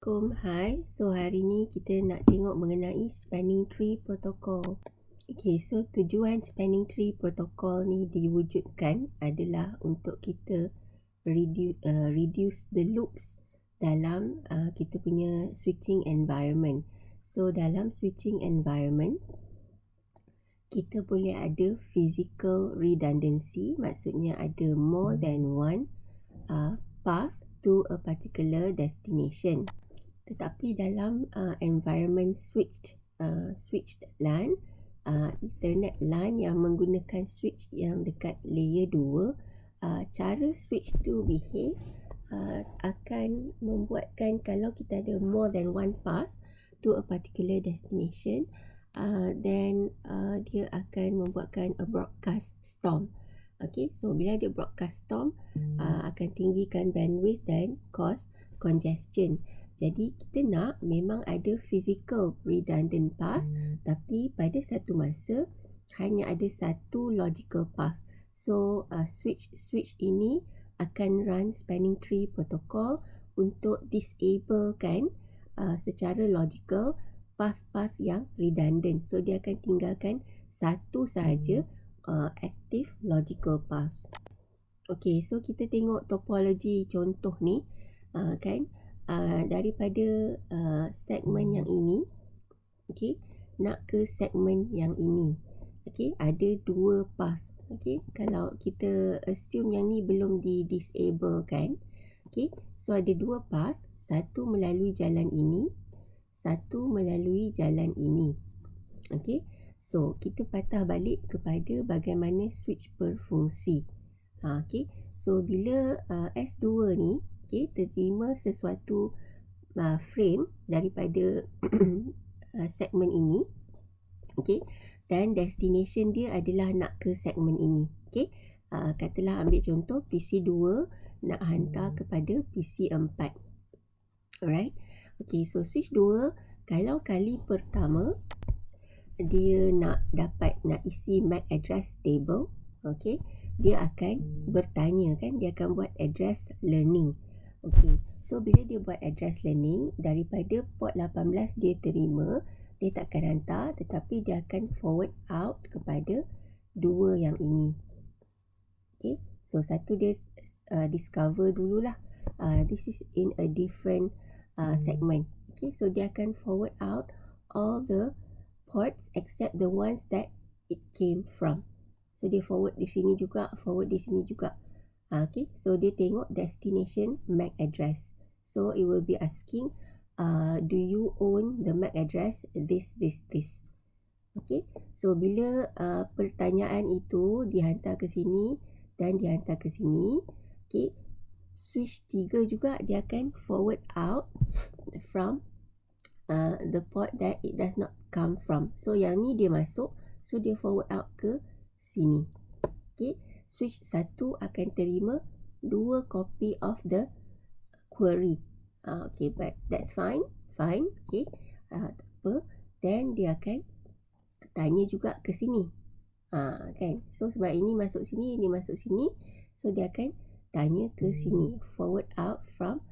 Hai. So hari ni kita nak tengok mengenai spanning tree protocol. Okay, so tujuan spanning tree protocol ni diwujudkan adalah untuk kita reduce the loops dalam kita punya switching environment. So dalam switching environment kita boleh ada physical redundancy, maksudnya ada more than one path to a particular destination. Tetapi dalam environment switched LAN, Ethernet LAN yang menggunakan switch yang dekat layer 2, cara switch tu behave akan membuatkan kalau kita ada more than one path to a particular destination, then dia akan membuatkan a broadcast storm. Okay, so bila dia broadcast storm, akan tinggikan bandwidth dan cause congestion. Jadi kita nak memang ada physical redundant path, tapi pada satu masa hanya ada satu logical path. So switch ini akan run spanning tree protocol untuk disablekan secara logical path-path yang redundant. So dia akan tinggalkan satu sahaja active logical path. Okay, so kita tengok topology contoh ni, kan? Daripada segmen yang ini, okay, nak ke segmen yang ini, okay, ada dua path. Okay, kalau kita assume yang ni belum di-disable kan, okay, so ada dua path, satu melalui jalan ini, satu melalui jalan ini. Okay, so kita patah balik kepada bagaimana switch berfungsi. Okay, so bila S2 ni, okay, terima sesuatu frame daripada segmen ini, okay, dan destination dia adalah nak ke segmen ini. Okay, katalah ambil contoh PC2 nak hantar kepada PC4. Alright, okay, so switch 2 kalau kali pertama dia nak isi MAC address table, okay, dia akan bertanya kan, dia akan buat address learning. Okay, so bila dia buat address learning, daripada port 18 dia terima, dia takkan hantar, tetapi dia akan forward out kepada dua yang ini. Okay, so satu dia discover dululah, this is in a different segment. Okay, so dia akan forward out all the ports except the ones that it came from. So dia forward di sini juga, forward di sini juga. Okay, so dia tengok destination MAC address. So it will be asking, do you own the MAC address this. Okay, so bila pertanyaan itu dihantar ke sini dan dihantar ke sini, okay, switch 3 juga dia akan forward out from the port that it does not come from. So yang ni dia masuk, so dia forward out ke sini. Okay, switch 1 akan terima 2 copy of the query. Okay, but that's fine. Okay, tak apa. Then dia akan tanya juga ke sini. Kan? So sebab ini masuk sini, ini masuk sini, so dia akan tanya ke sini. Forward out from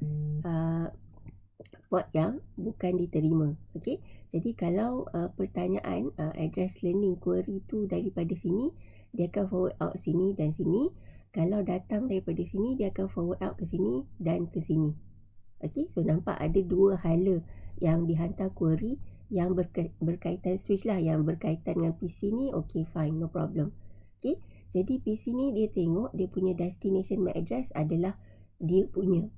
port yang bukan diterima. Okay, jadi kalau pertanyaan address learning query tu daripada sini, dia akan forward out sini dan sini. Kalau datang daripada sini, dia akan forward out ke sini dan ke sini. Okay, so nampak ada dua hala yang dihantar query yang berkaitan switch lah, yang berkaitan dengan PC ni. Okay, fine, no problem. Okay, jadi PC ni dia tengok dia punya destination MAC address adalah dia punya.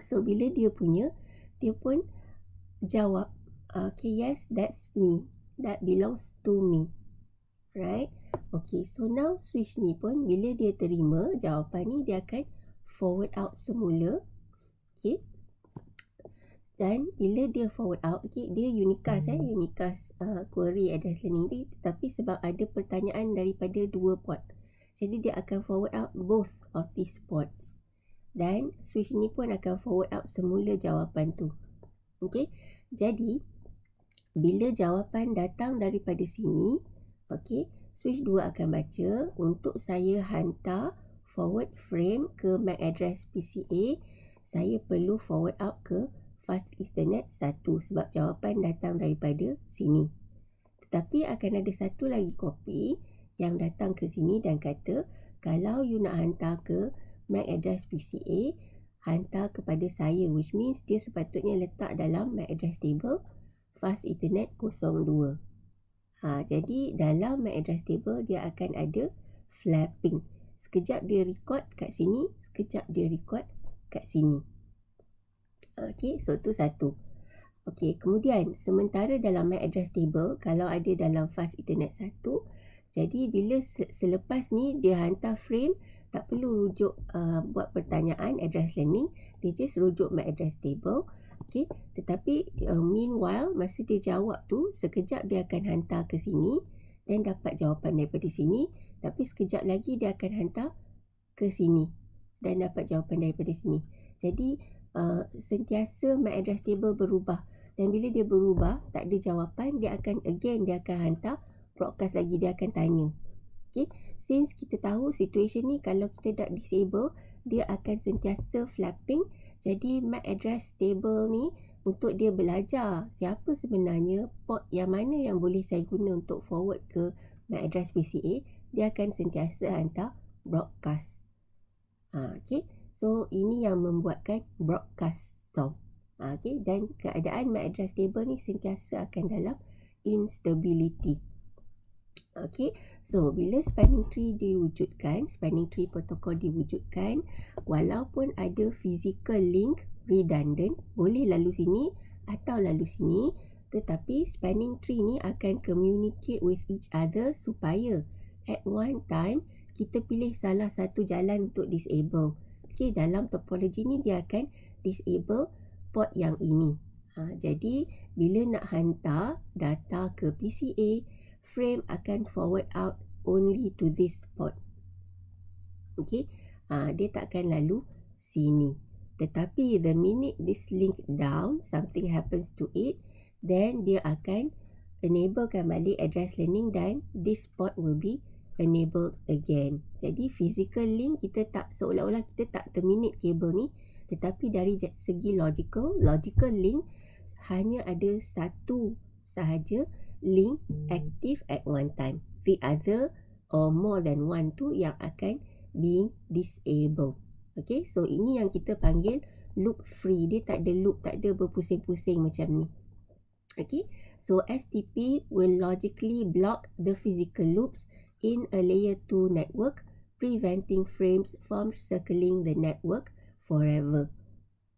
So bila dia punya, dia pun jawab, okay, yes, that's me, that belongs to me. Right? Okay, so now switch ni pun bila dia terima jawapan ni, dia akan forward out semula. Okay, dan bila dia forward out, okay, dia unicast query address learning ni, tetapi sebab ada pertanyaan daripada dua port, jadi dia akan forward out both of these ports. Dan switch ni pun akan forward out semula jawapan tu. Okay, jadi bila jawapan datang daripada sini, okay, switch 2 akan baca, untuk saya hantar forward frame ke MAC address PCA, saya perlu forward out ke Ethernet 1 sebab jawapan datang daripada sini. Tetapi akan ada satu lagi kopi yang datang ke sini dan kata kalau you nak hantar ke MAC address PCA, hantar kepada saya, which means dia sepatutnya letak dalam MAC address table fast Ethernet 02. Jadi dalam MAC address table dia akan ada flapping. Sekejap dia record kat sini, sekejap dia record kat sini. Okay, so tu satu. Okay, kemudian sementara dalam MAC address table, kalau ada dalam fast Ethernet 1, jadi bila selepas ni dia hantar frame, tak perlu rujuk buat pertanyaan address learning, dia just rujuk MAC address table. Okay, tetapi meanwhile masa dia jawab tu, sekejap dia akan hantar ke sini dan dapat jawapan daripada sini, tapi sekejap lagi dia akan hantar ke sini dan dapat jawapan daripada sini. Jadi sentiasa MAC address table berubah, dan bila dia berubah tak ada jawapan, dia akan hantar broadcast lagi, dia akan tanya. Okay, since kita tahu situation ni kalau kita dah disable, dia akan sentiasa flapping. Jadi MAC address table ni untuk dia belajar siapa sebenarnya port yang mana yang boleh saya guna untuk forward ke MAC address PCA, dia akan sentiasa hantar broadcast. Okay, so ini yang membuatkan broadcast stop. Okay, dan keadaan MAC address table ni sentiasa akan dalam instability. Okay, so bila spanning tree diwujudkan, spanning tree protokol diwujudkan, walaupun ada physical link redundant, boleh lalu sini atau lalu sini, tetapi spanning tree ni akan communicate with each other supaya at one time kita pilih salah satu jalan untuk disable. Okay, dalam topology ni dia akan disable port yang ini. Jadi bila nak hantar data ke PCA, frame akan forward out only to this port. Okay, dia takkan lalu sini. Tetapi the minute this link down, something happens to it, then dia akan enablekan balik address learning dan this port will be enabled again. Jadi physical link kita tak, seolah-olah kita tak terminate kabel ni, tetapi dari segi logical link hanya ada satu sahaja link active at one time. The other or more than one tu yang akan being disabled. Okay, so ini yang kita panggil loop free. Dia tak ada loop, tak ada berpusing-pusing macam ni. Okay, so STP will logically block the physical loops in a layer 2 network, preventing frames from circling the network forever.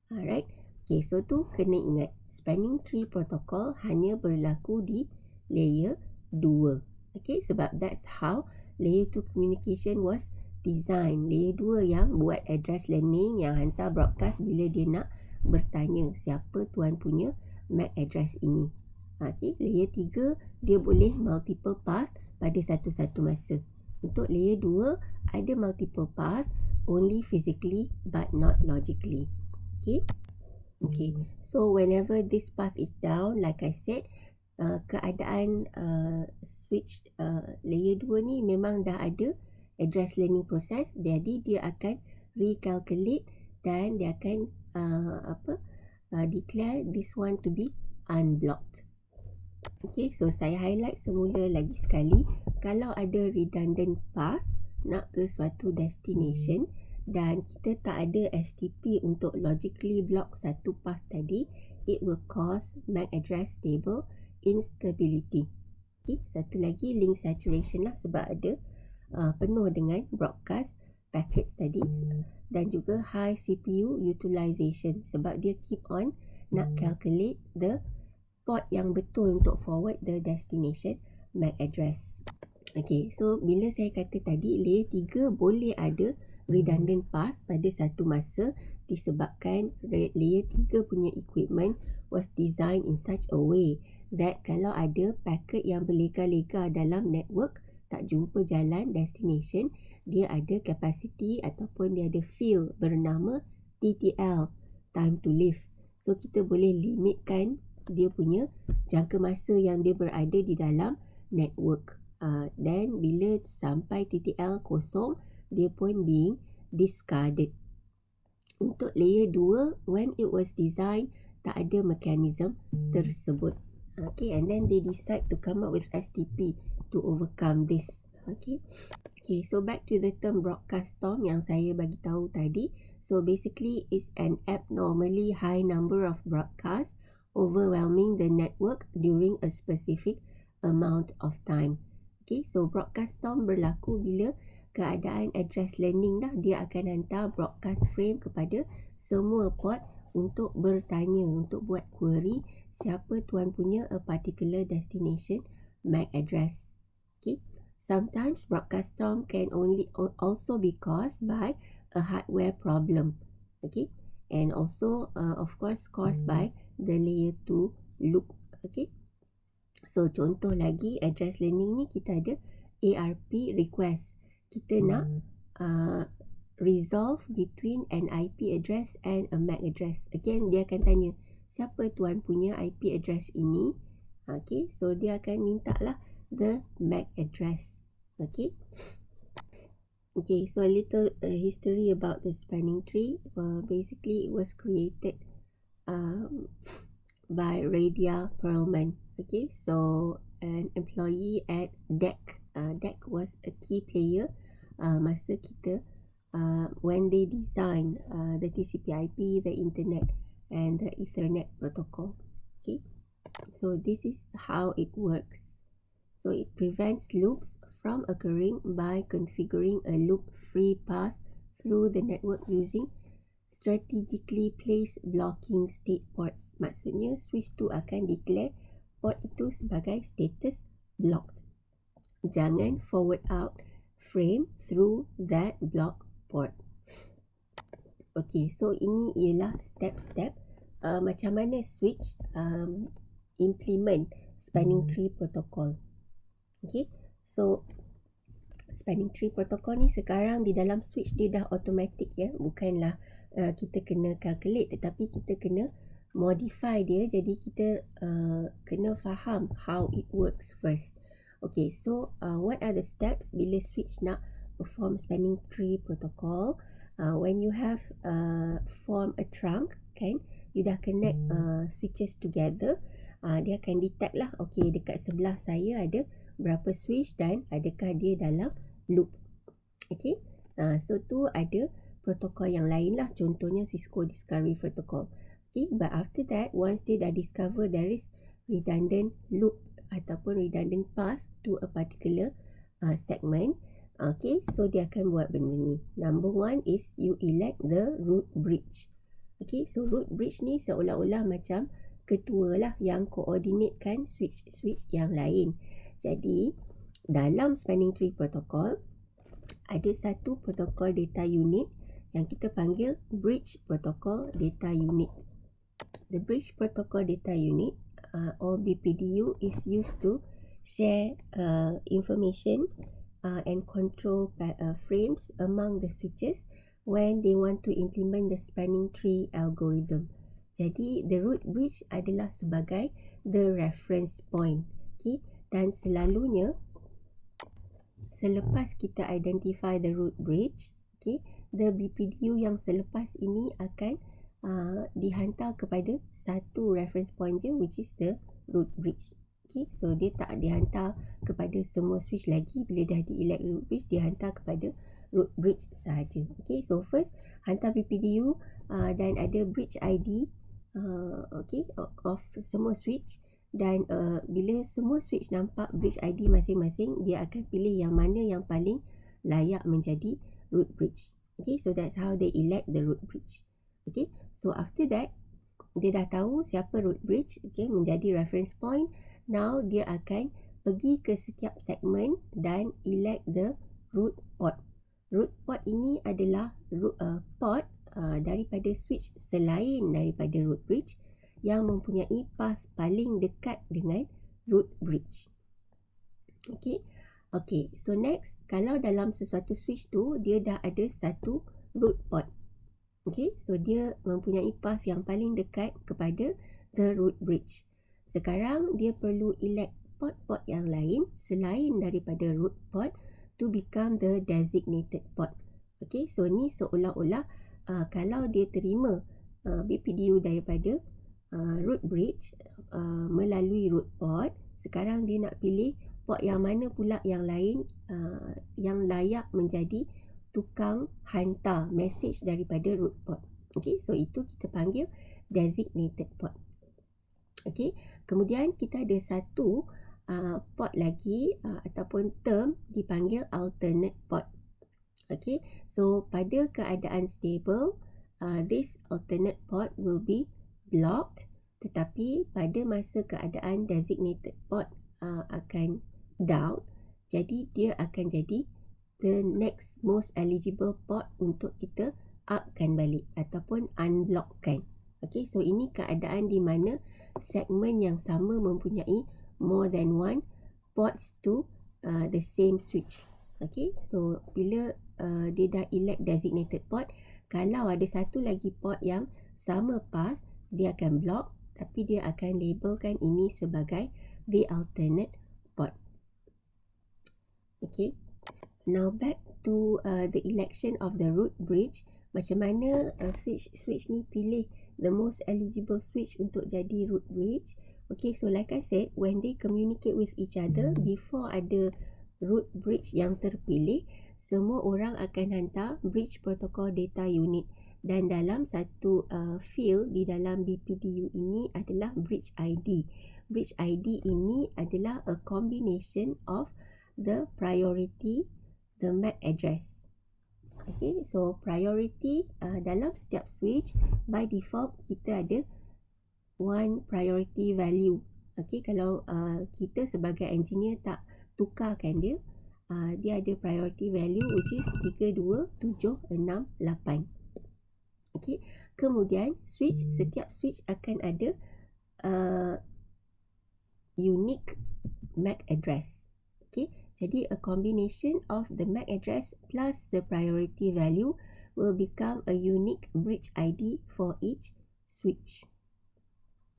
Alright, okay, so tu kena ingat, spanning tree protocol hanya berlaku di layer 2. Okay, sebab that's how layer 2 communication was designed. Layer 2 yang buat address learning, yang hantar broadcast bila dia nak bertanya siapa tuan punya MAC address ini. Okay, layer 3 dia boleh multiple pass pada satu-satu masa. Untuk layer 2 ada multiple pass only physically but not logically. Okay, so whenever this path is down, like I said, keadaan switch layer 2 ni memang dah ada address learning process, jadi dia akan recalculate dan dia akan declare this one to be unblocked. Okay, so saya highlight semula lagi sekali, kalau ada redundant path nak ke suatu destination dan kita tak ada STP untuk logically block satu path tadi, it will cause MAC address table instability. Okay, satu lagi link saturation lah, sebab ada penuh dengan broadcast packets tadi, dan juga high CPU utilization sebab dia keep on nak calculate the port yang betul untuk forward the destination MAC address. Okay, so bila saya kata tadi layer 3 boleh ada redundant path pada satu masa disebabkan layer 3 punya equipment was designed in such a way that kalau ada packet yang berlega-lega dalam network tak jumpa jalan destination, dia ada capacity ataupun dia ada field bernama TTL, time to live. So kita boleh limitkan dia punya jangka masa yang dia berada di dalam network. Dan bila sampai TTL kosong, dia pun being discarded. Untuk layer 2, when it was designed tak ada mekanisme tersebut. Okay, and then they decide to come up with STP to overcome this. Okay, so back to the term broadcast storm yang saya bagi tahu tadi. So basically it's an abnormally high number of broadcasts overwhelming the network during a specific amount of time. Okay, so broadcast storm berlaku bila keadaan address learning dah, dia akan hantar broadcast frame kepada semua port untuk bertanya, untuk buat query siapa tuan punya a particular destination MAC address. Okay, sometimes broadcast storm can also be caused by a hardware problem. Okay, and also of course caused by the layer 2 loop. Okay, so contoh lagi address learning ni kita ada ARP request. Kita nak resolve between an IP address and a MAC address. Again, dia akan tanya siapa tuan punya IP address ini. Okay, so dia akan minta lah the MAC address. Okay, so a little history about the spanning tree. Basically, it was created by Radia Perlman. Okay, so an employee at DEC. DEC was a key player masa kita when they designed the TCP/IP, the Internet, and the Ethernet protocol. Okay, so this is how it works. So it prevents loops from occurring by configuring a loop-free path through the network using strategically placed blocking state ports. Maksudnya switch tu akan declare port itu sebagai status blocked. Jangan forward out frame through that block port. Okay, so ini ialah step-step macam mana switch implement spanning tree protocol. Okay, so spanning tree protocol ni sekarang di dalam switch dia dah automatic ya, bukanlah kita kena calculate, tetapi kita kena modify dia, jadi kita kena faham how it works first. Okay, so what are the steps bila switch nak perform spanning tree protocol? When you have form a trunk, kan, you dah connect switches together, dia akan detect lah, okay, dekat sebelah saya ada berapa switch dan adakah dia dalam loop. Okay, so tu ada protokol yang lain lah, contohnya Cisco Discovery Protocol. Okay, but after that, once dia dah discover there is redundant loop ataupun redundant path to a particular segment, okay, so dia akan buat benda ni. Number one is you elect the root bridge. Okay, so root bridge ni seolah-olah macam ketua lah yang koordinatkan switch-switch yang lain. Jadi dalam spanning tree protocol ada satu protokol data unit yang kita panggil bridge protocol data unit. The bridge protocol data unit or BPDU is used to share information and control frames among the switches when they want to implement the spanning tree algorithm. Jadi the root bridge adalah sebagai the reference point. Okay, dan selalunya selepas kita identify the root bridge, okay, the BPDU yang selepas ini akan dihantar kepada satu reference point je, which is the root bridge. Okay, so dia tak dihantar kepada semua switch lagi. Bila dah di-elect root bridge, dia hantar kepada root bridge sahaja. Okay, so first hantar BPDU dan ada bridge ID okay, of semua switch, dan bila semua switch nampak bridge ID masing-masing, dia akan pilih yang mana yang paling layak menjadi root bridge. Okay, so that's how they elect the root bridge. Okay, so after that, dia dah tahu siapa root bridge, okay, menjadi reference point. Now dia akan pergi ke setiap segmen dan elect the root port. Root port ini adalah port daripada switch selain daripada root bridge yang mempunyai path paling dekat dengan root bridge. Okay, so next, kalau dalam sesuatu switch tu dia dah ada satu root port. Okay, so dia mempunyai path yang paling dekat kepada the root bridge. Sekarang dia perlu elect port-port yang lain selain daripada root port to become the designated port. Okay, so ni seolah-olah kalau dia terima BPDU daripada root bridge melalui root port. Sekarang dia nak pilih port yang mana pula yang lain yang layak menjadi tukang hantar message daripada root port. Okay, so itu kita panggil designated port. Okay, kemudian kita ada satu port lagi ataupun term dipanggil alternate port. Okay, so pada keadaan stable, this alternate port will be blocked, tetapi pada masa keadaan designated port akan down, jadi dia akan jadi the next most eligible port untuk kita upkan balik ataupun unblockkan. Okay, so ini keadaan di mana segmen yang sama mempunyai more than one ports to the same switch. Okay, so bila dia dah elect designated port, kalau ada satu lagi port yang sama path, dia akan block, tapi dia akan labelkan ini sebagai the alternate port. Okay, now back to the election of the root bridge. Macam mana switch ni pilih the most eligible switch untuk jadi root bridge. Okay, so like I said, when they communicate with each other, before ada root bridge yang terpilih, semua orang akan hantar bridge protocol data unit, dan dalam satu field di dalam BPDU ini adalah bridge ID. Bridge ID ini adalah a combination of the priority, the MAC address. Okay, so priority dalam setiap switch by default kita ada one priority value. Okay, kalau kita sebagai engineer tak tukarkan dia, dia ada priority value which is 32768. Okay, kemudian setiap switch akan ada unique MAC address. Okay, jadi a combination of the MAC address plus the priority value will become a unique bridge ID for each switch.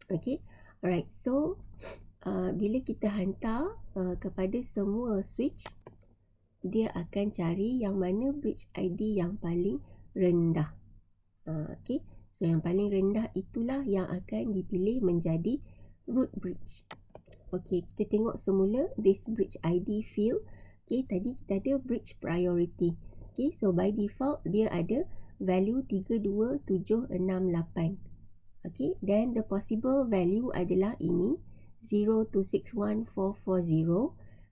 Okay, alright, so bila kita hantar kepada semua switch, dia akan cari yang mana bridge ID yang paling rendah. Okay, so yang paling rendah itulah yang akan dipilih menjadi root bridge. Okay, kita tengok semula this bridge ID field. Okay, tadi kita ada bridge priority. Okay, so by default dia ada value 32768. Okay, then the possible value adalah ini 0261440.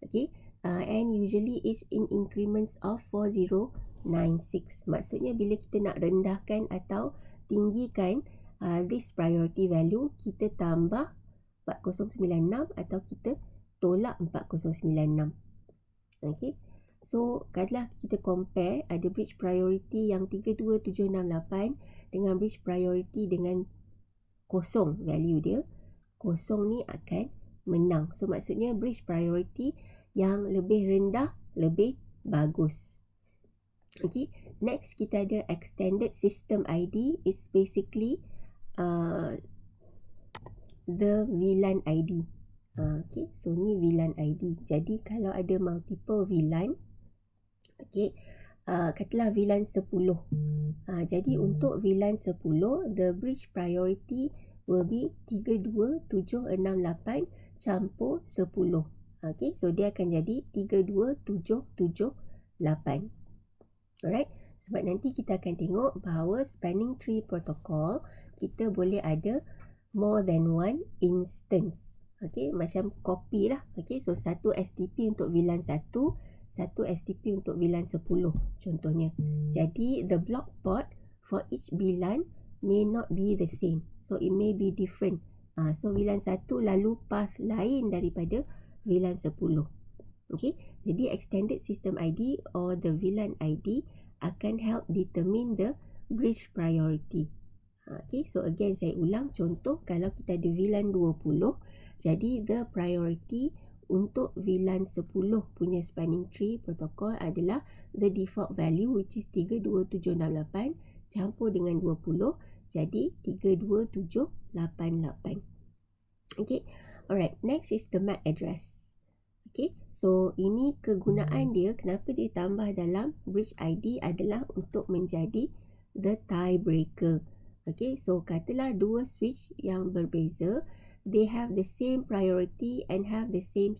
Okay, and usually is in increments of 4096. Maksudnya bila kita nak rendahkan atau tinggikan this priority value, kita tambah 4096 atau kita tolak 4096. Okay, so kalau kita compare, ada bridge priority yang 32768 dengan bridge priority dengan kosong value dia, kosong ni akan menang. So maksudnya bridge priority yang lebih rendah lebih bagus. Okay, next kita ada extended system ID. It's basically the VLAN ID. Okay, so ni VLAN ID. Jadi kalau ada multiple VLAN, okay, katalah VLAN 10. Jadi untuk VLAN 10, the bridge priority will be 32768 campur 10. Okay, so dia akan jadi 32778. Alright, sebab nanti kita akan tengok bahawa spanning tree protocol kita boleh ada more than one instance. Okay, macam copy lah. Okay, so satu STP untuk VLAN 1, satu STP untuk VLAN 10 contohnya. Jadi the block port for each VLAN may not be the same. So it may be different. So VLAN 1 lalu path lain daripada VLAN 10. Okay, jadi extended system ID or the VLAN ID akan help determine the bridge priority. Okay, so again saya ulang, contoh kalau kita ada VLAN 20, jadi the priority untuk VLAN 10 punya spanning tree protocol adalah the default value which is 32768 campur dengan 20, jadi 32788. Okay, alright, next is the MAC address. Okay, so ini kegunaan dia, kenapa dia tambah dalam bridge ID adalah untuk menjadi the tiebreaker. Okay, so katalah dua switch yang berbeza, they have the same priority and have the same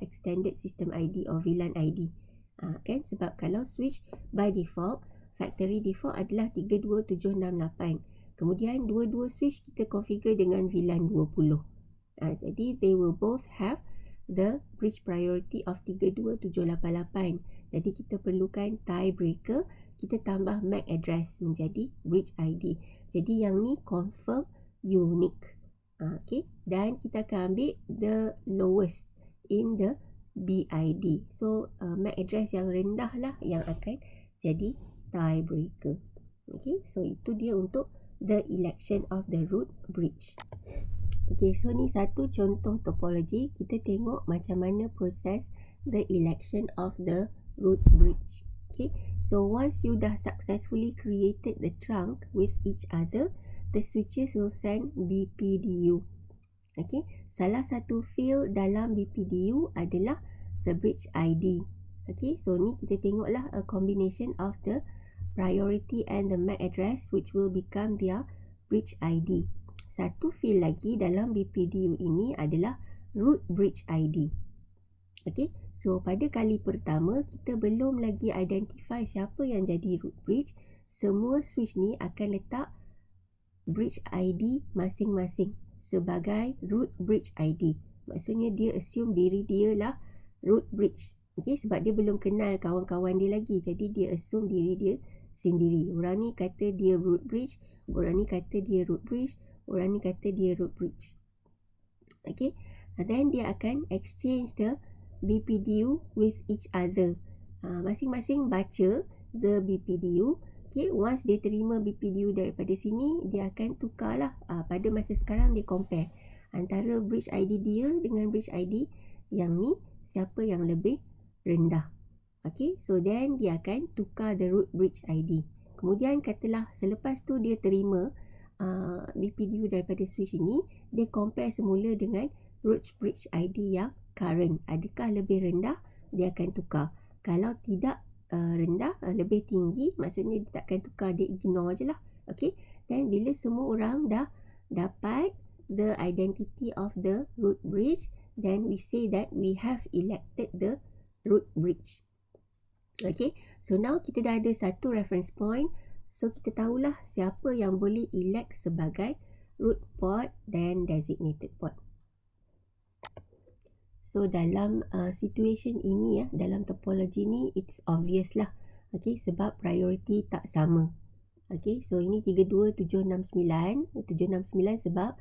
extended system ID or VLAN ID. Kan, sebab kalau switch by default, factory default adalah 32768. Kemudian dua-dua switch kita configure dengan VLAN 20. Jadi they will both have the bridge priority of 32788. Jadi kita perlukan tiebreaker, kita tambah MAC address menjadi bridge ID. Jadi yang ni confirm unique. Okay, dan kita akan ambil the lowest in the BID. So MAC address yang rendah lah yang akan jadi tiebreaker. Okay, so itu dia untuk the election of the root bridge. Okay, so ni satu contoh topologi. Kita tengok macam mana proses the election of the root bridge. Okay, so once you dah successfully created the trunk with each other, the switches will send BPDU. Okay, salah satu field dalam BPDU adalah the bridge ID. Okay, so ni kita tengoklah a combination of the priority and the MAC address which will become their bridge ID. Satu field lagi dalam BPDU ini adalah root bridge ID. Okay, so pada kali pertama kita belum lagi identify siapa yang jadi root bridge. Semua switch ni akan letak bridge ID masing-masing sebagai root bridge ID. Maksudnya dia assume diri dia lah root bridge. Okay, sebab dia belum kenal kawan-kawan dia lagi. Jadi dia assume diri dia sendiri. Orang ni kata dia root bridge, orang ni kata dia root bridge, orang ni kata dia root bridge. Okay, and then dia akan exchange the BPDU with each other. Masing-masing baca the BPDU. Okay, once dia terima BPDU daripada sini, dia akan tukarlah. Pada masa sekarang dia compare antara bridge ID dia dengan bridge ID yang ni, siapa yang lebih rendah. Okay, so then dia akan tukar the root bridge ID. Kemudian katalah selepas tu dia terima BPDU daripada switch ini, dia compare semula dengan root bridge ID yang current. Adakah lebih rendah, dia akan tukar. Kalau tidak rendah, lebih tinggi, maksudnya dia takkan tukar, dia ignore je lah. Okay, dan bila semua orang dah dapat the identity of the root bridge, then we say that we have elected the root bridge. Okay, so now kita dah ada satu reference point. So kita tahulah siapa yang boleh elect sebagai root port dan designated port. So dalam situation ini dalam topology ni it's obvious lah. Okay, sebab priority tak sama. Okay, so ini 32769 sebab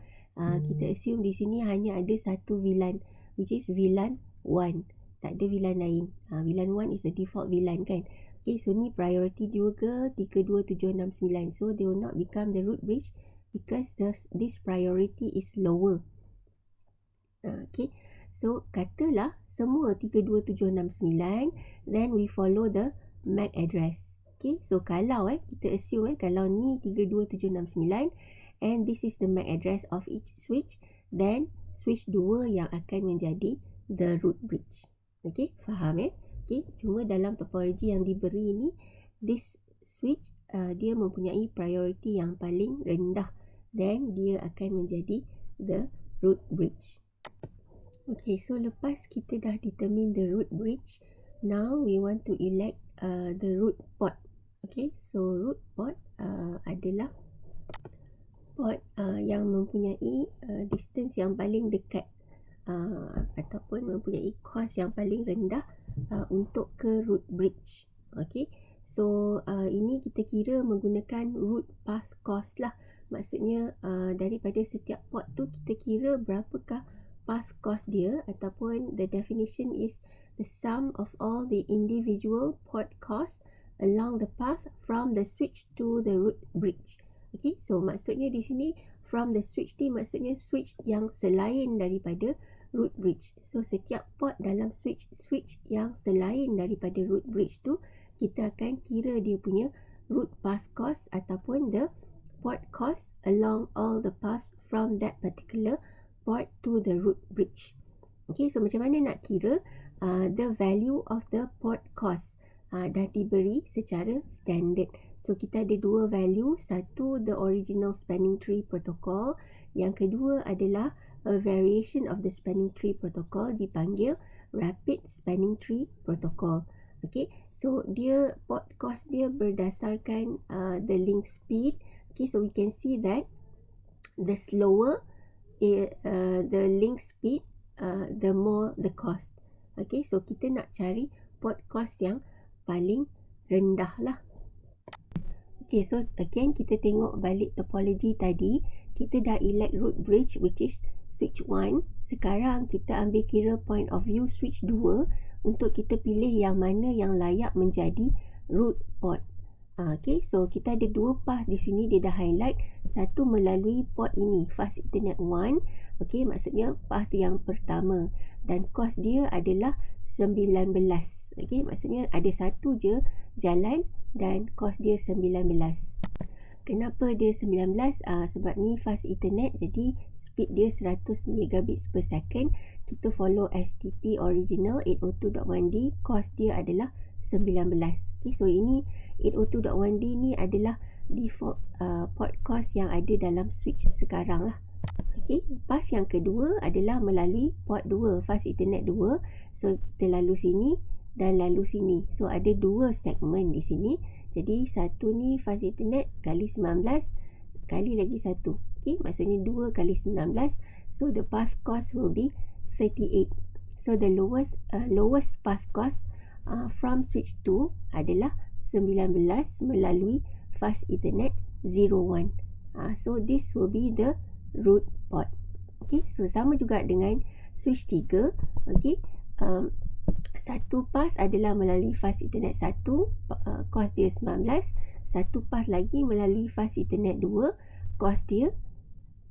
kita assume di sini hanya ada satu VLAN, which is VLAN 1. Tak ada VLAN lain. VLAN 1 is the default VLAN kan. Okay, so ni priority juga 32769. So they will not become the root bridge because this priority is lower. Okay, so katalah semua 32769, then we follow the MAC address. Okay, so kalau kita assume kalau ni 32769 and this is the MAC address of each switch, then switch 2 yang akan menjadi the root bridge. Okay, faham Okay, cuma dalam topologi yang diberi ini, this switch dia mempunyai priority yang paling rendah, then dia akan menjadi the root bridge. Okay, so lepas kita dah determine the root bridge, now we want to elect the root port. Okay, so root port adalah port yang mempunyai distance yang paling dekat ataupun mempunyai cost yang paling rendah untuk ke root bridge. Okay, so ini kita kira menggunakan root path cost lah. Maksudnya daripada setiap port tu kita kira berapakah path cost dia, ataupun the definition is the sum of all the individual port cost along the path from the switch to the root bridge. Okay, so maksudnya di sini from the switch ni maksudnya switch yang selain daripada root bridge. So setiap port dalam switch yang selain daripada root bridge tu, kita akan kira dia punya root path cost ataupun the port cost along all the path from that particular port to the root bridge. Okay, so macam mana nak kira the value of the port cost dah diberi secara standard. So kita ada dua value, satu the original spanning tree protocol, yang kedua adalah a variation of the spanning tree protocol dipanggil rapid spanning tree protocol. Okay, so dia port cost dia berdasarkan the link speed. Okay, so we can see that the slower the link speed, the more the cost. Okay, so kita nak cari port cost yang paling rendah lah. Okay, so again kita tengok balik topology tadi. Kita dah elect root bridge which is switch 1. Sekarang kita ambil kira point of view switch 2 untuk kita pilih yang mana yang layak menjadi root port. Okay, so kita ada dua path di sini, dia dah highlight. Satu melalui port ini, fast ethernet 1. Okay, maksudnya path yang pertama. Dan cost dia adalah 19. Okay, maksudnya ada satu je jalan dan cost dia 19. Kenapa dia 19? Sebab ni fast ethernet, jadi speed dia 100 megabits per second. Kita follow RSTP original 802.1d, cost dia adalah 19. Okay, so ini 802.1d ni adalah default port cost yang ada dalam switch sekarang lah. Okay, path yang kedua adalah melalui port 2, fast ethernet 2. So kita lalu sini dan lalu sini. So ada dua segmen di sini. Jadi satu ni fast ethernet kali 19 kali lagi satu. Okay, maksudnya 2 kali 19. So the path cost will be 38. So the lowest path cost from switch 2 adalah 19 melalui fast ethernet 01. So this will be the root port. Okay, so sama juga dengan switch 3. Okay, satu path adalah melalui fast ethernet 1, cost dia 19. Satu path lagi melalui fast ethernet 2, cost dia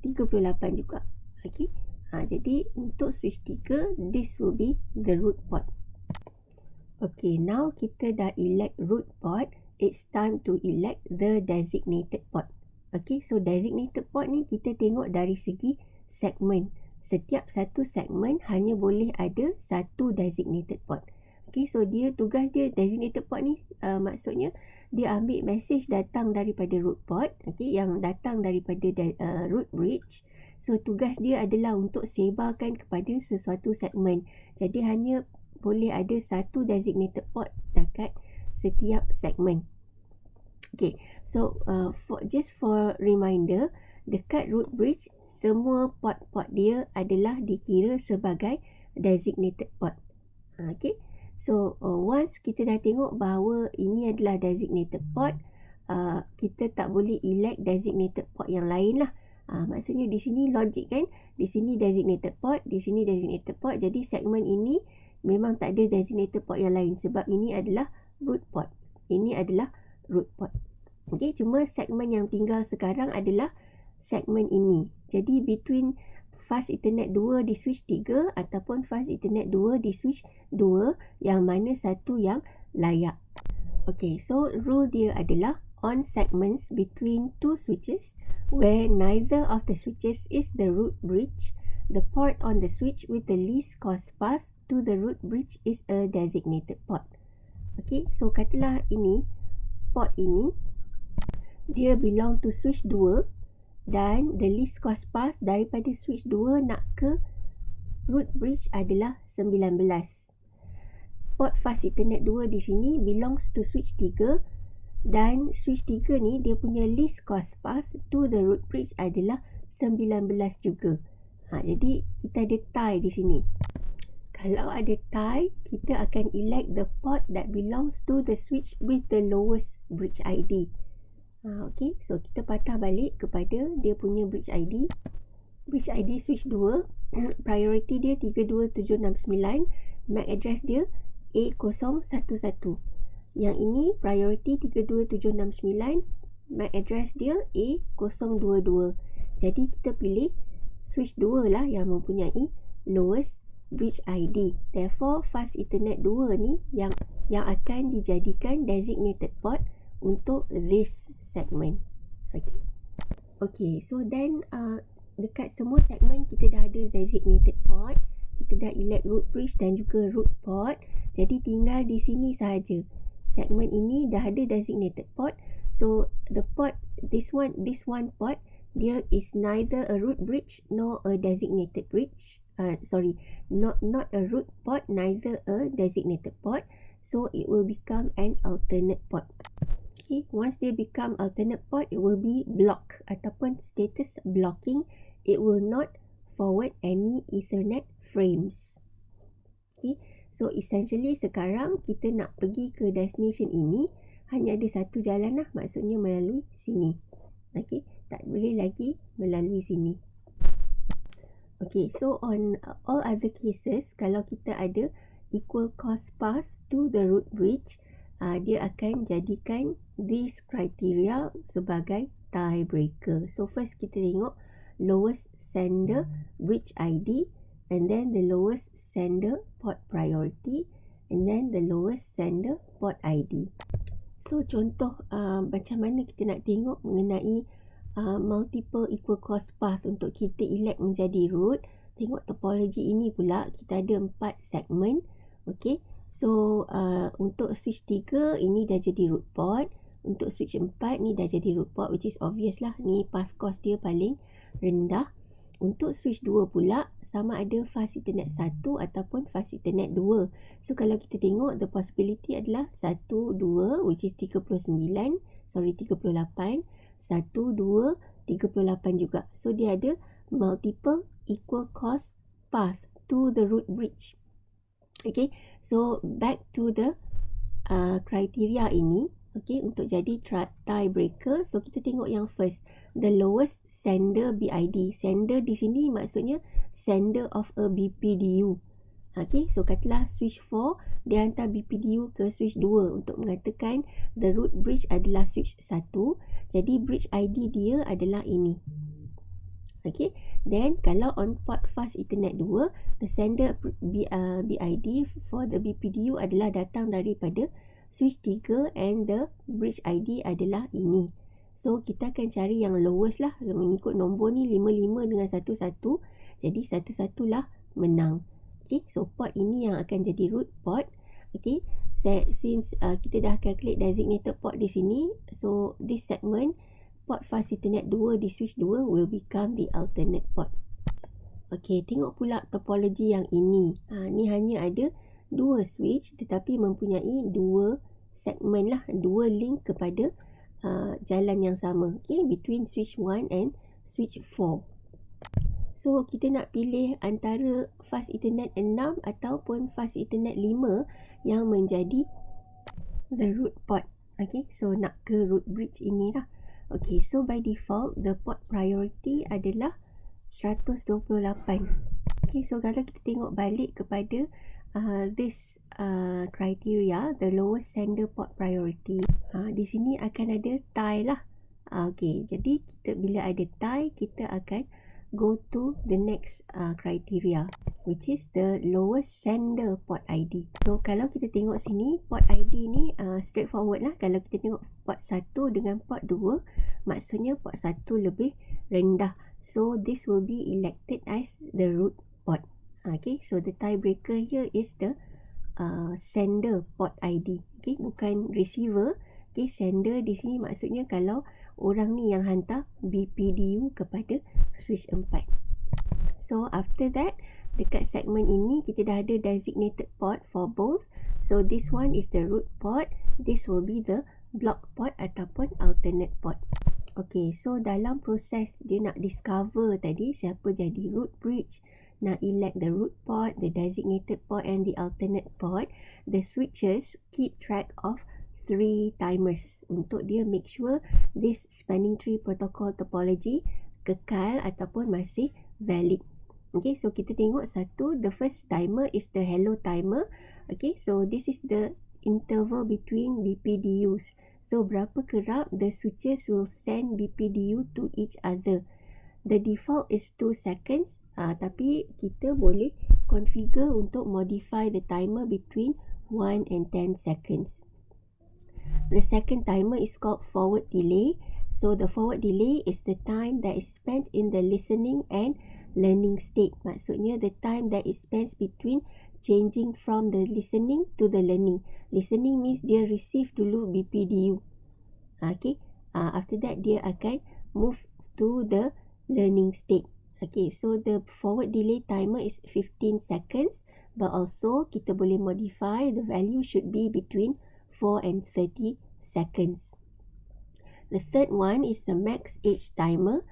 38 juga. Okay, jadi untuk switch 3, this will be the root port. Okay, now kita dah elect root port, it's time to elect the designated port. Okay, so designated port ni kita tengok dari segi segmen. Setiap satu segmen hanya boleh ada satu designated port. Okay, so tugas dia designated port ni maksudnya dia ambil message datang daripada root port, okay, yang datang daripada root bridge. So tugas dia adalah untuk sebarkan kepada sesuatu segmen. Jadi hanya boleh ada satu designated port dekat setiap segmen. Okay, so just for reminder, dekat root bridge semua port-port dia adalah dikira sebagai designated port. Okay, so once kita dah tengok bahawa ini adalah designated port, kita tak boleh elect designated port yang lain lah. Maksudnya di sini logik kan, di sini designated port, di sini designated port. Jadi segmen ini memang tak ada designated port yang lain sebab ini adalah root port. Ini adalah root port. Okay, cuma segmen yang tinggal sekarang adalah segmen ini. Jadi between fast ethernet 2 di switch 3 ataupun fast ethernet 2 di switch 2, yang mana satu yang layak. Okay, so rule dia adalah on segments between two switches where neither of the switches is the root bridge, the port on the switch with the least cost path to the root bridge is a designated port. Okay, so katalah ini, port ini, dia belong to switch 2 dan the least cost path daripada switch 2 nak ke root bridge adalah 19. Port fast ethernet 2 di sini belongs to switch 3 dan switch 3 ni dia punya least cost path to the root bridge adalah 19 juga. Jadi kita ada tie di sini. Kalau ada tie, kita akan elect the port that belongs to the switch with the lowest bridge ID. Okay, so kita patah balik kepada dia punya bridge ID. Bridge ID switch 2, priority dia 32769, MAC address dia A011. Yang ini priority 32769, MAC address dia A022. Jadi kita pilih switch 2 lah yang mempunyai lowest bridge ID. Therefore fast ethernet 2 ni yang akan dijadikan designated port untuk this segment. Okay, so then dekat semua segmen kita dah ada designated port, kita dah elect root bridge dan juga root port. Jadi tinggal di sini sahaja. Segmen ini dah ada designated port, So the port, this one port, dia is neither a root bridge nor a designated bridge. Not a root port, neither a designated port. So it will become an alternate port. Okay, once they become alternate port, it will be block ataupun status blocking. It will not forward any Ethernet frames. Okay, so essentially sekarang kita nak pergi ke destination ini, hanya ada satu jalan lah, maksudnya melalui sini. Okay, tak boleh lagi melalui sini. Okay, so on all other cases, kalau kita ada equal cost path to the root bridge, dia akan jadikan this criteria sebagai tiebreaker. So first kita tengok lowest sender bridge ID, and then the lowest sender port priority, and then the lowest sender port ID. So contoh macam mana kita nak tengok mengenai multiple equal cost path untuk kita elect menjadi root. Tengok topology ini pula, kita ada 4 segmen. Okay, so untuk switch 3 ini dah jadi root port, untuk switch 4 ni dah jadi root port, which is obvious lah, ni path cost dia paling rendah. Untuk switch 2 pula, sama ada fast Ethernet 1 ataupun fast Ethernet 2. So kalau kita tengok, the possibility adalah 1, 2, which is 38, 1, 2, 38 juga. So dia ada multiple equal cost path to the root bridge. Okay, so back to the criteria ini. Okay, untuk jadi tiebreaker, so kita tengok yang first, the lowest sender BID. Sender di sini maksudnya sender of a BPDU. Okay, so katalah switch 4, dia hantar BPDU ke switch 2 untuk mengatakan the root bridge adalah switch 1. Jadi bridge ID dia adalah ini. Okay, then kalau on port fast Ethernet 2, the sender BID for the BPDU adalah datang daripada switch 3 and the bridge ID adalah ini. So kita akan cari yang lowest lah, mengikut nombor ni 55 dengan 11. Jadi 11 lah menang. Okay, so port ini yang akan jadi root port. Okay, since kita dah calculate designated port di sini, so this segment port fast Ethernet 2 di switch 2 will become the alternate port. Okay, tengok pula topology yang ini. Ni hanya ada 2 switch tetapi mempunyai 2 segmen lah, 2 link kepada jalan yang sama. Okay, between switch 1 and switch 4. So kita nak pilih antara fast Ethernet 6 ataupun fast Ethernet 5 yang menjadi the root port. Okay, so nak ke root bridge ini lah. Okay, so by default the port priority adalah 128. Okay, so kalau kita tengok balik kepada this criteria, the lowest sender port priority, di sini akan ada tie lah. Okay, jadi kita bila ada tie, kita akan go to the next criteria, which is the lowest sender port ID. So kalau kita tengok sini, port ID ni straightforward lah. Kalau kita tengok port 1 dengan port 2, maksudnya port 1 lebih rendah. So this will be elected as the root port. Okay, so the tiebreaker here is the sender port ID. Okay, bukan receiver. Okay, sender di sini maksudnya kalau orang ni yang hantar BPDU kepada switch 4. So after that, dekat segmen ini kita dah ada designated port for both. So this one is the root port, this will be the block port ataupun alternate port. Okay, so dalam proses dia nak discover tadi siapa jadi root bridge, nak elect the root port, the designated port and the alternate port, the switches keep track of 3 timers untuk dia make sure this spanning tree protocol topology kekal ataupun masih valid. Okay, so kita tengok satu, the first timer is the hello timer. Okay, so this is the interval between BPDUs. So berapa kerap the switches will send BPDU to each other. The default is 2 seconds, tapi kita boleh configure untuk modify the timer between 1 and 10 seconds. The second timer is called forward delay. So the forward delay is the time that is spent in the listening and learning state. Maksudnya the time that is spent between changing from the listening to the learning. Listening means dia receive dulu BPDU. Okay, after that dia akan move to the learning state. Okay, so the forward delay timer is 15 seconds, but also kita boleh modify the value should be between 4 and 30 seconds. The third one is the max age timer.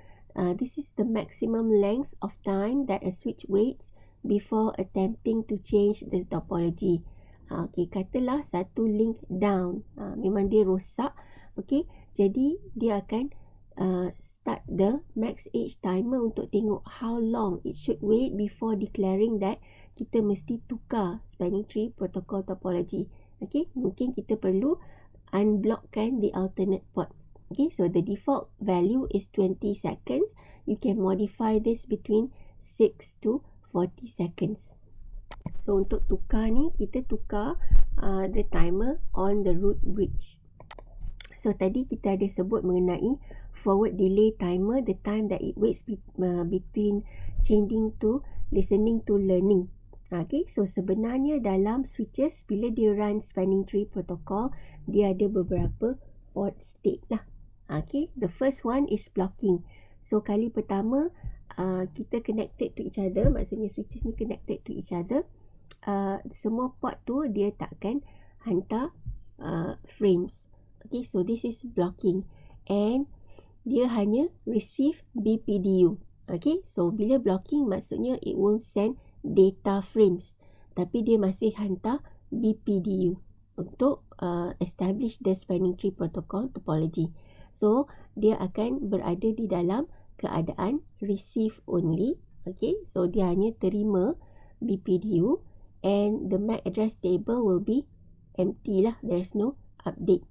This is the maximum length of time that a switch waits before attempting to change the topology. Okay, katalah satu link down, memang dia rosak. Okay, jadi dia akan start the max age timer untuk tengok how long it should wait before declaring that kita mesti tukar spanning tree protocol topology. Okay, mungkin kita perlu unblockkan the alternate port. Okay, so the default value is 20 seconds. You can modify this between 6 to 40 seconds. So untuk tukar ni, kita tukar the timer on the root bridge. So tadi kita ada sebut mengenai forward delay timer, the time that it waits between changing to listening to learning. Okay, so sebenarnya dalam switches, bila dia run spanning tree protocol, dia ada beberapa port state lah. Okay, the first one is blocking. So kali pertama kita connected to each other, maksudnya switches ni connected to each other. Semua port tu dia takkan hantar frames. Okay, so this is blocking, and dia hanya receive BPDU. Okay, so bila blocking maksudnya it won't send data frames, tapi dia masih hantar BPDU untuk establish the spanning tree protocol topology. So dia akan berada di dalam keadaan receive only. Okay, so dia hanya terima BPDU, and the MAC address table will be empty lah, there's no update.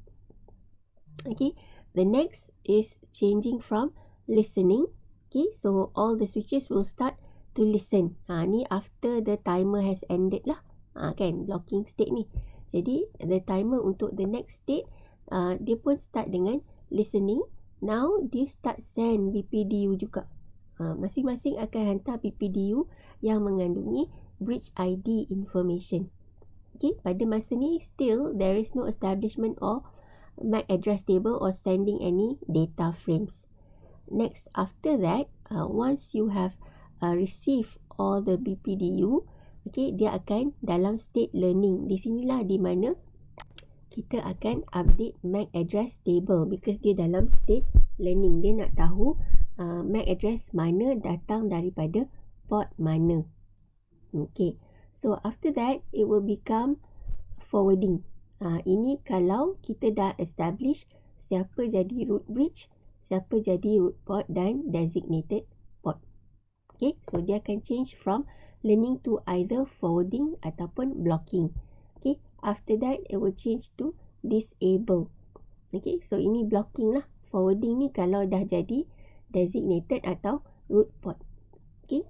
Okay, the next is changing from listening. Okay, so all the switches will start to listen. Ni after the timer has ended lah. Kan, blocking state ni. Jadi the timer untuk the next state, dia pun start dengan listening. Now dia start send BPDU juga. Masing-masing akan hantar BPDU yang mengandungi bridge ID information. Okay, pada masa ni still there is no establishment of MAC address table or sending any data frames. Next, after that, once you have received all the BPDU, okay, dia akan dalam state learning. Di sinilah di mana kita akan update MAC address table, because dia dalam state learning. Dia nak tahu MAC address mana datang daripada port mana. Okay, so after that it will become forwarding. Ini kalau kita dah establish siapa jadi root bridge, siapa jadi root port dan designated port. Okay, so dia akan change from learning to either forwarding ataupun blocking. Okay, after that it will change to disable. Okay, so ini blocking lah. Forwarding ni kalau dah jadi designated atau root port. Okay,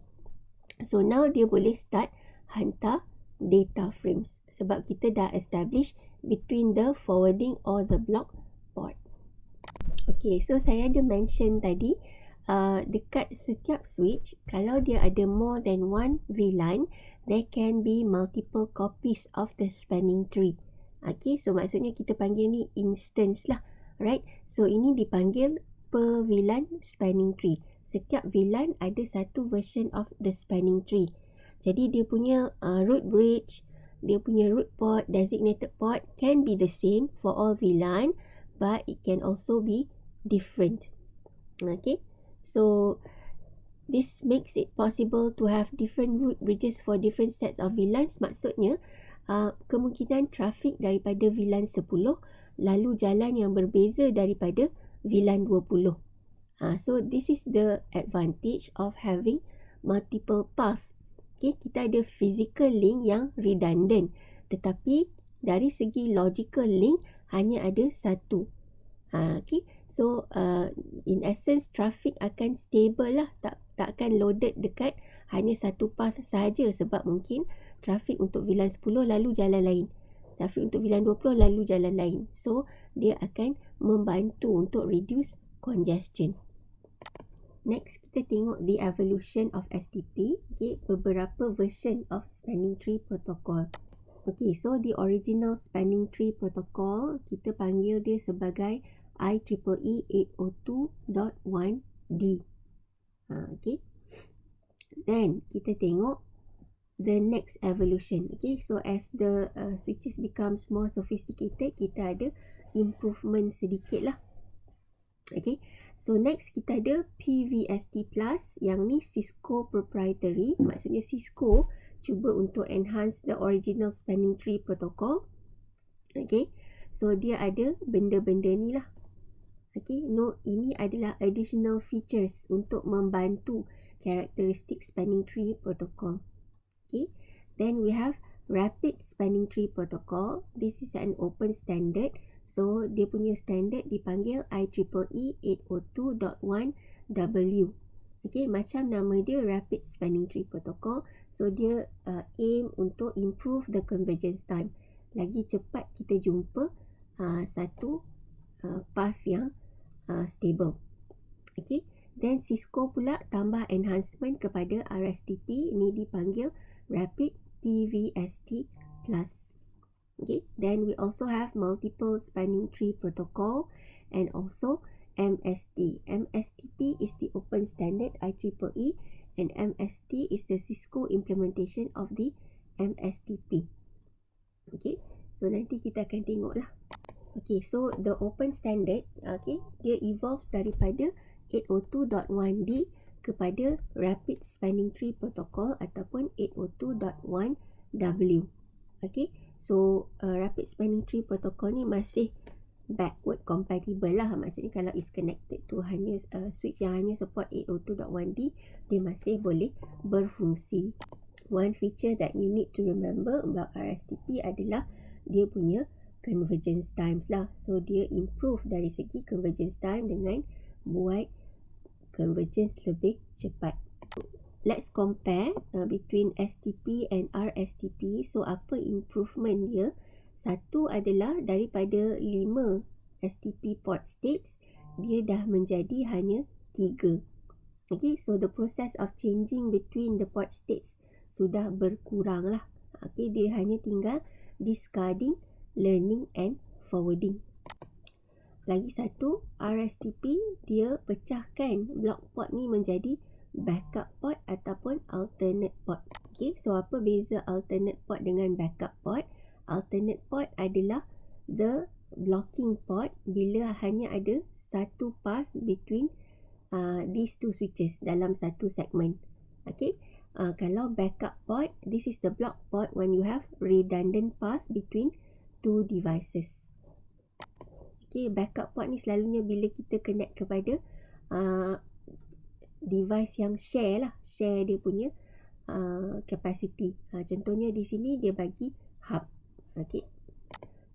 so now dia boleh start hantar data frames sebab kita dah establish between the forwarding or the block port. Okay, so saya ada mention tadi dekat setiap switch, kalau dia ada more than one VLAN, there can be multiple copies of the spanning tree. Okay, so maksudnya kita panggil ni instance lah, right? So ini dipanggil Per-VLAN spanning tree. Setiap VLAN ada satu version of the spanning tree. Jadi dia punya root bridge, dia punya root port, designated port can be the same for all VLAN, but it can also be different. Okay, so this makes it possible to have different root bridges for different sets of VLANs. Maksudnya kemungkinan trafik daripada VLAN 10 lalu jalan yang berbeza daripada VLAN 20. So this is the advantage of having multiple paths. Okay, kita ada physical link yang redundant, tetapi dari segi logical link hanya ada satu. Okay, so in essence traffic akan stable lah, tak akan loaded dekat hanya satu path sahaja, sebab mungkin trafik untuk VLAN 10 lalu jalan lain, trafik untuk VLAN 20 lalu jalan lain. So dia akan membantu untuk reduce congestion. Next, kita tengok the evolution of STP. Okay, beberapa version of spanning tree protocol. Okay, so the original spanning tree protocol, kita panggil dia sebagai IEEE 802.1D. Okay. Then kita tengok the next evolution. Okay, so as the switches becomes more sophisticated, kita ada improvement sedikit lah. Okay, so next kita ada PVST Plus, yang ni Cisco proprietary. Maksudnya Cisco cuba untuk enhance the original spanning tree protocol. Okay, so dia ada benda-benda ni lah. Okay, no, ini adalah additional features untuk membantu karakteristik spanning tree protocol. Okay, then we have rapid spanning tree protocol. This is an open standard. So, dia punya standard dipanggil IEEE 802.1W. Okay, macam nama dia rapid spanning tree protocol. So, dia aim untuk improve the convergence time. Lagi cepat kita jumpa satu path yang stable. Okay, then Cisco pula tambah enhancement kepada RSTP. Ini dipanggil Rapid PVST Plus. Okay, then we also have multiple spanning tree protocol and also MST. MSTP is the open standard IEEE and MST is the Cisco implementation of the MSTP. Okay, so nanti kita akan tengok lah. Okay, so the open standard, okay, dia evolve daripada 802.1D kepada Rapid Spanning Tree Protocol ataupun 802.1W. Okay, so Rapid Spanning Tree Protocol ni masih backward compatible lah. Maksudnya kalau is connected to hanya switch yang hanya support 802.1D, dia masih boleh berfungsi. One feature that you need to remember about RSTP adalah dia punya convergence times lah. So dia improve dari segi convergence time dengan buat convergence lebih cepat. Let's compare between STP and RSTP. So apa improvement dia? Satu adalah daripada 5 STP port states, dia dah menjadi hanya 3. Okay, so the process of changing between the port states sudah berkurang lah. Okay, dia hanya tinggal discarding, learning and forwarding. Lagi satu, RSTP dia pecahkan block port ni menjadi backup port ataupun alternate port. Okay, so apa beza alternate port dengan backup port? Alternate port adalah the blocking port bila hanya ada satu path between these two switches dalam satu segment. Okay, kalau backup port, this is the block port when you have redundant path between two devices. Okay, backup port ni selalunya bila kita connect kepada device yang share lah, share dia punya capacity. Contohnya di sini dia bagi hub. Okay,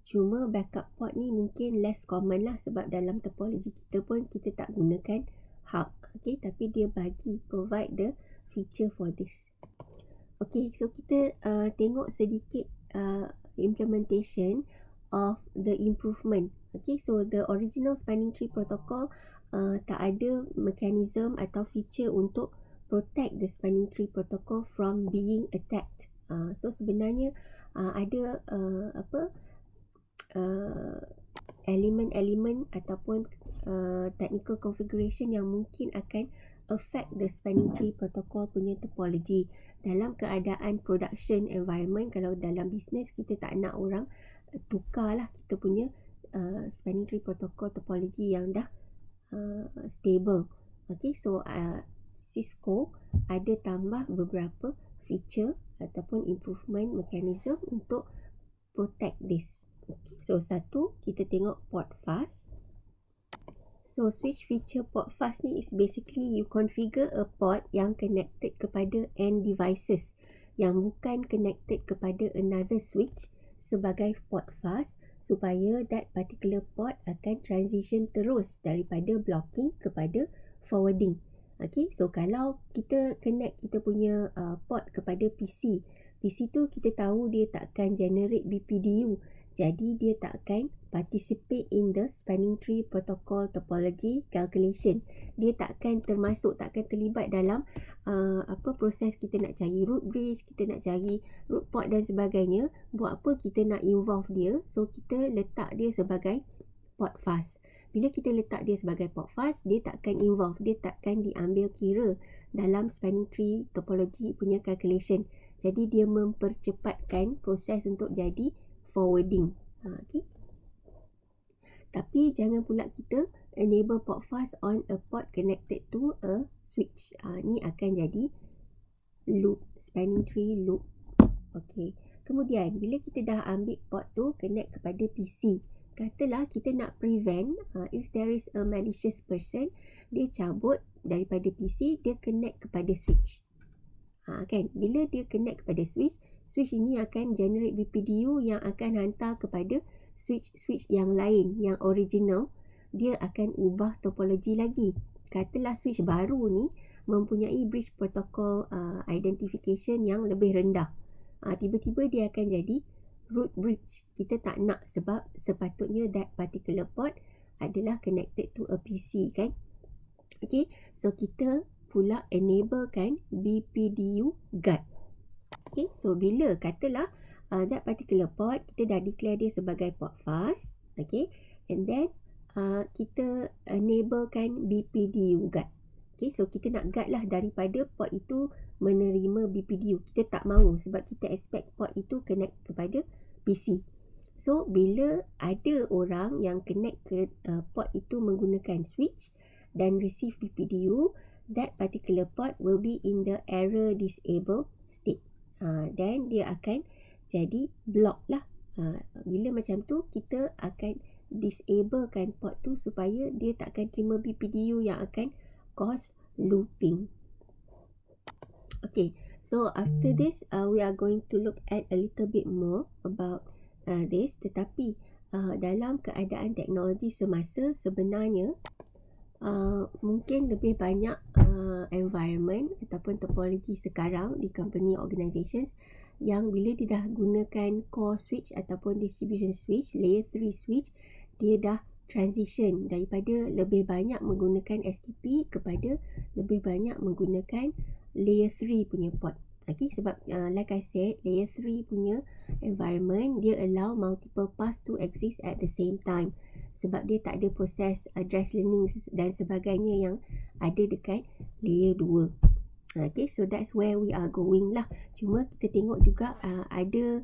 cuma backup port ni mungkin less common lah sebab dalam topology kita pun kita tak gunakan hub. Okay, tapi dia bagi provide the feature for this. Okay, so kita tengok sedikit implementation of the improvement. Okay, so the original spanning tree protocol tak ada mechanism atau feature untuk protect the spanning tree protocol from being attacked. So sebenarnya ada elemen-elemen ataupun technical configuration yang mungkin akan affect the spanning tree protocol punya topology. Dalam keadaan production environment, kalau dalam business kita tak nak orang tukar lah kita punya spanning tree protocol topology yang dah stable. Okay, so Cisco ada tambah beberapa feature ataupun improvement mechanism untuk protect this. Okay, so satu, kita tengok port fast. So switch feature port fast ni is basically you configure a port yang connected kepada end devices yang bukan connected kepada another switch sebagai port fast supaya that particular port akan transition terus daripada blocking kepada forwarding. Okay, so kalau kita connect kita punya port kepada PC tu kita tahu dia takkan generate BPDU, jadi dia takkan participate in the spanning tree protocol topology calculation. Dia takkan terlibat dalam proses kita nak cari root bridge, kita nak cari root port dan sebagainya. Buat apa kita nak involve dia? So kita letak dia sebagai port fast. Bila kita letak dia sebagai port fast, dia takkan involve, dia takkan diambil kira dalam spanning tree topology punya calculation. Jadi dia mempercepatkan proses untuk jadi forwarding. Okay. Tapi jangan pula kita enable port fast on a port connected to a switch. Ni akan jadi loop, spanning tree loop. Okay. Kemudian bila kita dah ambil port tu connect kepada PC, katalah kita nak prevent if there is a malicious person, dia cabut daripada PC, dia connect kepada switch. Kan, bila dia connect kepada switch, switch ini akan generate BPDU yang akan hantar kepada switch yang lain, yang original. Dia akan ubah topologi lagi. Katalah switch baru ni mempunyai bridge protocol identification yang lebih rendah. Tiba-tiba dia akan jadi root bridge. Kita tak nak, sebab sepatutnya that particular port adalah connected to a PC, kan. Okay, so kita pula enablekan BPDU guard. Okay, so bila katalah that particular port, kita dah declare dia sebagai port fast. Okay, and then kita enablekan BPDU guard. Okay, so kita nak guard lah daripada port itu menerima BPDU. Kita tak mahu sebab kita expect port itu connect kepada PC. So, bila ada orang yang connect ke port itu menggunakan switch dan receive BPDU, that particular port will be in the error disable state. Dan dia akan jadi block lah. Bila macam tu, kita akan disablekan port tu supaya dia takkan terima BPDU yang akan cause looping. Okay, so after this, we are going to look at a little bit more about this. Tetapi dalam keadaan teknologi semasa, sebenarnya mungkin lebih banyak environment ataupun topologi sekarang di company organizations yang bila dia dah gunakan core switch ataupun distribution switch, layer 3 switch, dia dah transition daripada lebih banyak menggunakan STP kepada lebih banyak menggunakan layer 3 punya port. Okay, sebab like I said, layer 3 punya environment, dia allow multiple path to exist at the same time. Sebab dia tak ada proses address learning dan sebagainya yang ada dekat layer 2. Okay, so that's where we are going lah. Cuma kita tengok juga ada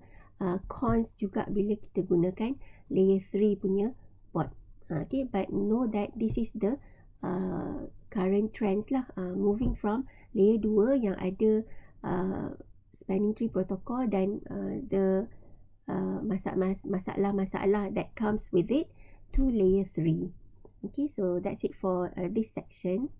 cons juga bila kita gunakan layer 3 punya port. Okay, but know that this is the current trends lah. Moving from layer 2 yang ada spanning tree protocol dan the masalah-masalah that comes with it to layer 3. Okay, so that's it for this section.